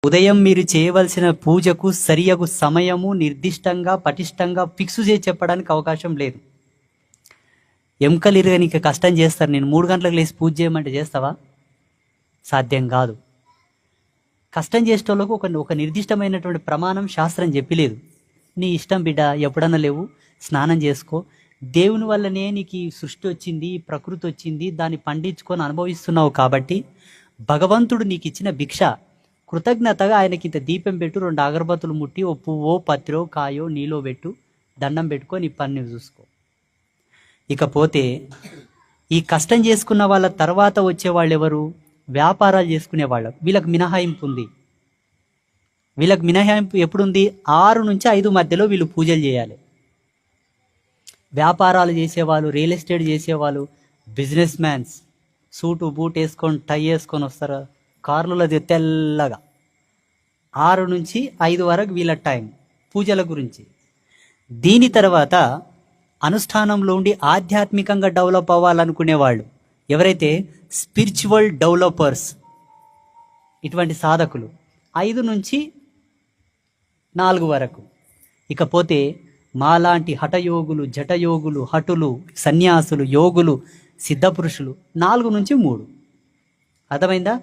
ఉదయం మీరు చేయవలసిన పూజకు సరియగు సమయము నిర్దిష్టంగా పటిష్టంగా ఫిక్స్ చేసి చెప్పడానికి అవకాశం లేదు. ఎముకలు ఇరగనీకి కష్టం చేస్తారు. నేను 3 గంటలకు లేచి పూజ చేయమంటే చేస్తావా? సాధ్యం కాదు. కష్టం చేసేటోళ్ళకు ఒక నిర్దిష్టమైనటువంటి ప్రమాణం శాస్త్రం చెప్పలేదు. నీ ఇష్టం బిడ్డ, ఎప్పుడన్నా లేవు, స్నానం చేసుకో. దేవుని వల్లనే నీకు ఈ సృష్టి వచ్చింది, ఈ ప్రకృతి వచ్చింది, దాన్ని పండించుకొని అనుభవిస్తున్నావు. కాబట్టి భగవంతుడు నీకు ఇచ్చిన భిక్ష, కృతజ్ఞతగా ఆయనకి ఇంత దీపం పెట్టు, 2 అగరబత్తులు ముట్టి, ఓ పువ్వో పత్రో కాయో నీలో పెట్టు, దండం పెట్టుకొని నీ పని చూసుకో. ఇకపోతే ఈ కష్టం చేసుకున్న వాళ్ళ తర్వాత వచ్చేవాళ్ళు ఎవరు? వ్యాపారాలు చేసుకునే వాళ్ళు. వీళ్ళకి మినహాయింపు ఉంది. వీళ్ళకి మినహాయింపు ఎప్పుడుంది? 6 నుంచి 5 మధ్యలో వీళ్ళు పూజలు చేయాలి. వ్యాపారాలు చేసేవాళ్ళు, రియల్ ఎస్టేట్ చేసేవాళ్ళు, బిజినెస్ మ్యాన్స్ సూటు బూట్ వేసుకొని టై వేసుకొని వస్తారు, కార్లలో తెల్లగా. 6 నుంచి 5 వరకు వీళ్ళ టైం పూజల గురించి. దీని తర్వాత అనుష్ఠానంలో ఉండి ఆధ్యాత్మికంగా డెవలప్ అవ్వాలనుకునే వాళ్ళు ఎవరైతే స్పిరిచువల్ డెవలపర్స్, ఇటువంటి సాధకులు 5 నుంచి 4 వరకు. ఇకపోతే మాలాంటి హఠయోగులు, జటయోగులు, హఠులు, సన్యాసులు, యోగులు, సిద్ధపురుషులు 4 నుంచి 3. అర్థమైందా?